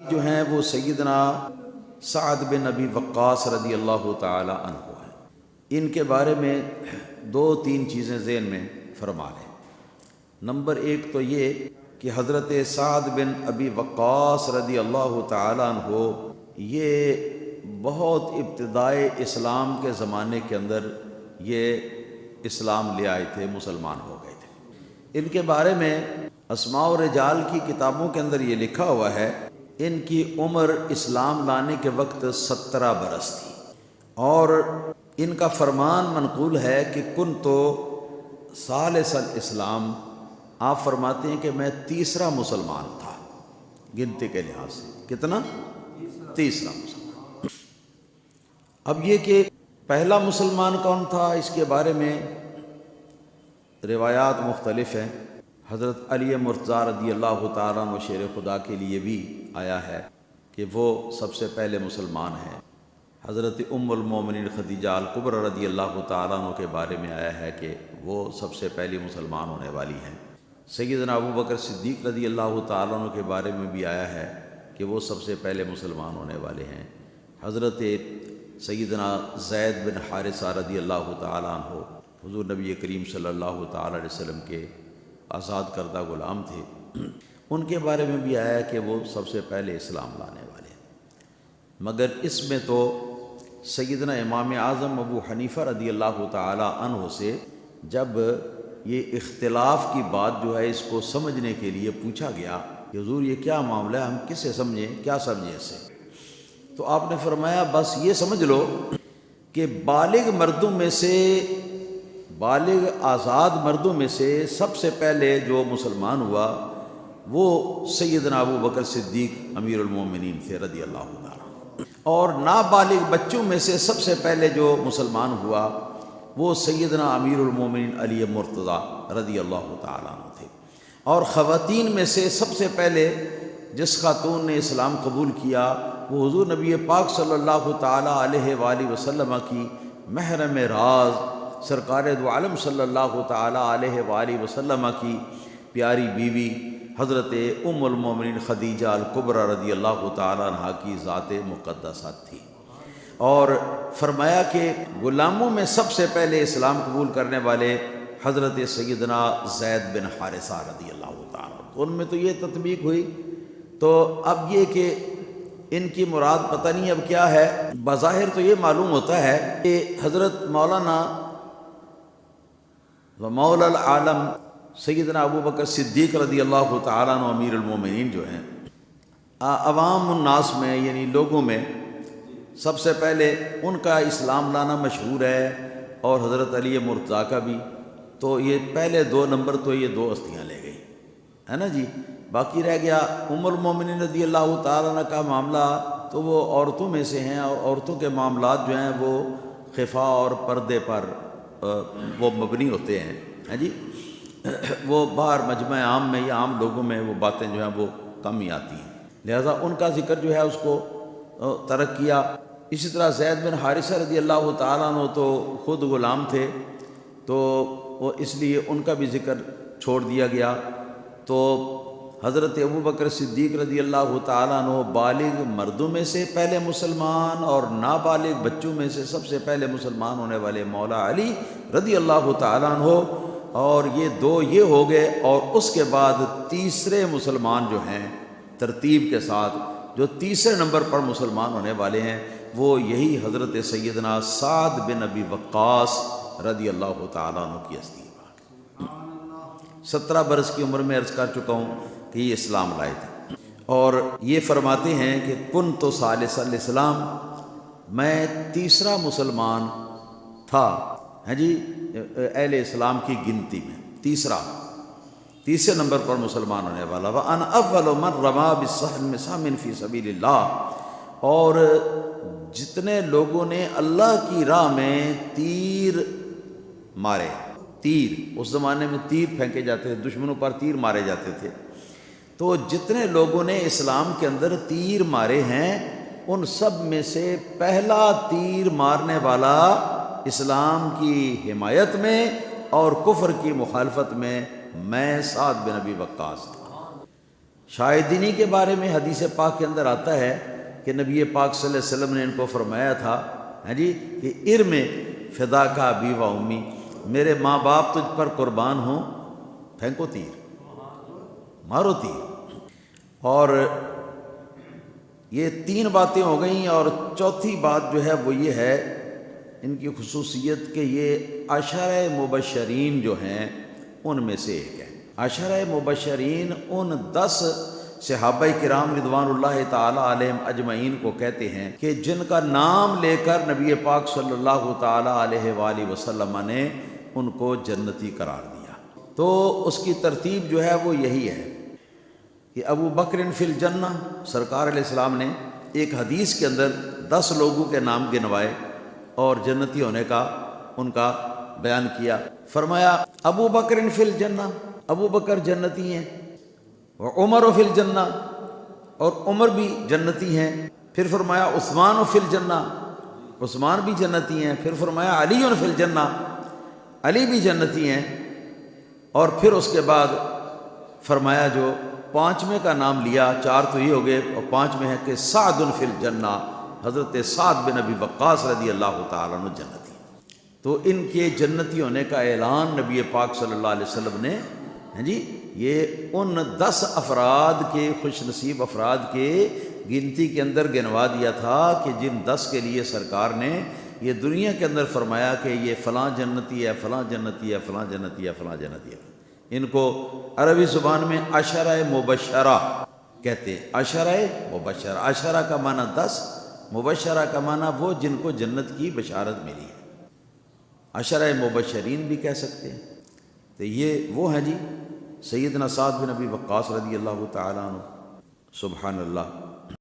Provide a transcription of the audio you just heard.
جو ہیں وہ سیدنا سعد بن ابی وقاص رضی اللہ تعالی عنہ ہیں۔ ان کے بارے میں دو تین چیزیں ذہن میں فرما لیں۔ نمبر ایک تو یہ کہ حضرت سعد بن ابی وقاص رضی اللہ تعالی عنہ یہ بہت ابتدائے اسلام کے زمانے کے اندر یہ اسلام لے آئے تھے، مسلمان ہو گئے تھے۔ ان کے بارے میں اسماء و رجال کی کتابوں کے اندر یہ لکھا ہوا ہے، ان کی عمر اسلام لانے کے وقت 17 برس تھی، اور ان کا فرمان منقول ہے کہ کنتو ثالث الاسلام، آپ فرماتے ہیں کہ میں تیسرا مسلمان تھا گنتی کے لحاظ سے۔ کتنا؟ تیسرا مسلمان۔ اب یہ کہ پہلا مسلمان کون تھا، اس کے بارے میں روایات مختلف ہیں۔ حضرت علی مرتضیٰ رضی اللہ تعالیٰ عنہ شیر خدا کے لیے بھی آیا ہے کہ وہ سب سے پہلے مسلمان ہیں۔ حضرت ام المومنین خدیجہ الکبریٰ رضی اللہ تعالیٰ عنہ کے بارے میں آیا ہے کہ وہ سب سے پہلی مسلمان ہونے والی ہیں۔ سیدنا ابو بکر صدیق رضی اللہ تعالیٰ عنہ کے بارے میں بھی آیا ہے کہ وہ سب سے پہلے مسلمان ہونے والے ہیں۔ حضرت سیدنا زید بن حارثہ رضی اللہ تعالیٰ عنہ حضور نبی کریم صلی اللہ تعالیٰ علیہ وسلم کے آزاد کردہ غلام تھے، ان کے بارے میں بھی آیا کہ وہ سب سے پہلے اسلام لانے والے ہیں۔ مگر اس میں تو سیدنا امام اعظم ابو حنیفہ رضی اللہ تعالیٰ عنہ سے جب یہ اختلاف کی بات جو ہے اس کو سمجھنے کے لیے پوچھا گیا کہ حضور یہ کیا معاملہ ہے، ہم کسے سمجھیں، کیا سمجھیں اس سے، تو آپ نے فرمایا بس یہ سمجھ لو کہ بالغ مردوں میں سے، بالغ آزاد مردوں میں سے سب سے پہلے جو مسلمان ہوا وہ سیدنا ابو بکر صدیق امیر المومنین تھے رضی اللہ تعالیٰ، اور نابالغ بچوں میں سے سب سے پہلے جو مسلمان ہوا وہ سیدنا امیر المومنین علی مرتضیٰ رضی اللہ تعالیٰ عنہ تھے، اور خواتین میں سے سب سے پہلے جس خاتون نے اسلام قبول کیا وہ حضور نبی پاک صلی اللہ تعالیٰ علیہ وآلہ وسلم کی محرم راز سرکار دو عالم صلی اللہ تعالیٰ علیہ وآلہ وسلم کی پیاری بیوی حضرت ام المومنین خدیجہ الکبریٰ رضی اللہ تعالیٰ عنہ کی ذات مقدسہ تھی۔ اور فرمایا کہ غلاموں میں سب سے پہلے اسلام قبول کرنے والے حضرت سیدنا زید بن حارثہ رضی اللہ تعالیٰ عنہ، ان میں تو یہ تطبیق ہوئی۔ تو اب یہ کہ ان کی مراد پتہ نہیں اب کیا ہے، بظاہر تو یہ معلوم ہوتا ہے کہ حضرت مولانا و مولا العالم سیدنا ابو بکر صدیق رضی اللہ تعالیٰ عنہ امیر المومنین جو ہیں، عوام الناس میں یعنی لوگوں میں سب سے پہلے ان کا اسلام لانا مشہور ہے، اور حضرت علی مرتضیٰ کا بھی، تو یہ پہلے 2 نمبر تو یہ 2 ہستیاں لے گئی ہے نا جی۔ باقی رہ گیا ام المومنین رضی اللہ تعالیٰ عنہ کا معاملہ، تو وہ عورتوں میں سے ہیں، اور عورتوں کے معاملات جو ہیں وہ خفا اور پردے پر وہ مبنی ہوتے ہیں ہاں جی، وہ باہر مجمع عام میں یا عام لوگوں میں وہ باتیں جو ہیں وہ کم ہی آتی ہیں، لہذا ان کا ذکر جو ہے اس کو ترک کیا۔ اسی طرح زید بن حارثہ رضی اللہ تعالیٰ عنہ تو خود غلام تھے، تو وہ اس لیے ان کا بھی ذکر چھوڑ دیا گیا۔ تو حضرت ابو بکر صدیق رضی اللہ تعالیٰ عنہ بالغ مردوں میں سے پہلے مسلمان، اور نابالغ بچوں میں سے سب سے پہلے مسلمان ہونے والے مولا علی رضی اللہ تعالیٰ عنہ، اور یہ 2 یہ ہو گئے۔ اور اس کے بعد تیسرے مسلمان جو ہیں ترتیب کے ساتھ جو تیسرے نمبر پر مسلمان ہونے والے ہیں وہ یہی حضرت سیدنا سعد بن ابی وقاص رضی اللہ تعالیٰ عنہ کی ہستی ہے۔ 17 برس کی عمر میں عرض کر چکا ہوں کہ یہ اسلام لائے تھے، اور یہ فرماتے ہیں کہ کنت ثالث الاسلام، میں تیسرا مسلمان تھا ہیں جی اہل اسلام کی گنتی میں، تیسرے نمبر پر مسلمان ہونے والا۔ وَأَنَا أَوَّلُ مَنْ رَمَى بِالسَّهْمِ مِنْ فِي سَبِيلِ اللَّهِ، اور جتنے لوگوں نے اللہ کی راہ میں تیر مارے، تیر اس زمانے میں تیر پھینکے جاتے تھے، دشمنوں پر تیر مارے جاتے تھے، تو جتنے لوگوں نے اسلام کے اندر تیر مارے ہیں ان سب میں سے پہلا تیر مارنے والا اسلام کی حمایت میں اور کفر کی مخالفت میں سعد بن ابی وقاص تھا۔ شاید انہی کے بارے میں حدیث پاک کے اندر آتا ہے کہ نبی پاک صلی اللہ علیہ وسلم نے ان کو فرمایا تھا جی کہ ارم فدا کا ابی و امی، میرے ماں باپ تجھ پر قربان ہوں، پھینکو تیر، مارو تیر۔ اور یہ 3 باتیں ہو گئیں، اور چوتھی بات جو ہے وہ یہ ہے ان کی خصوصیت کہ یہ عشرہ مبشرین جو ہیں ان میں سے ایک ہے۔ عشرہ مبشرین ان 10 صحابہ کرام رضوان اللہ تعالی علیہم اجمعین کو کہتے ہیں کہ جن کا نام لے کر نبی پاک صلی اللہ تعالی علیہ وآلہ وسلم نے ان کو جنتی قرار دیا۔ تو اس کی ترتیب جو ہے وہ یہی ہے کہ ابو بکر فی الجنہ، سرکار علیہ السلام نے ایک حدیث کے اندر 10 لوگوں کے نام گنوائے اور جنتی ہونے کا ان کا بیان کیا۔ فرمایا ابو بکر فی الجنہ، ابو بکر جنتی ہیں، عمر فی الجنہ، اور عمر بھی جنتی ہیں۔ پھر فرمایا عثمان فی الجنہ، عثمان بھی جنتی ہیں۔ پھر فرمایا علی فی الجنہ، علی بھی جنتی ہیں۔ اور پھر اس کے بعد فرمایا جو 5ویں کا نام لیا، 4 تو یہ ہو گئے، اور 5ویں ہے کہ سعد فی الجنہ، حضرت سعد بن ابی وقاص رضی اللہ تعالیٰ عنہ جنتی۔ تو ان کے جنتی ہونے کا اعلان نبی پاک صلی اللہ علیہ وسلم نے جی یہ ان 10 افراد کے، خوش نصیب افراد کے گنتی کے اندر گنوا دیا تھا کہ جن 10 کے لیے سرکار نے یہ دنیا کے اندر فرمایا کہ یہ فلاں جنتی ہے، فلاں جنتی ہے، فلاں جنتی ہے، فلاں جنتی ہے۔ ان کو عربی زبان میں عشرہ مبشرہ کہتے ہیں۔ عشرہ مبشرہ، عشرہ کا معنی 10، مبشرہ کا معنی وہ جن کو جنت کی بشارت ملی ہے، عشرہ مبشرین بھی کہہ سکتے ہیں۔ تو یہ وہ ہیں جی سیدنا سعد بن ابی وقاص رضی اللہ تعالیٰ عنہ۔ سبحان اللہ۔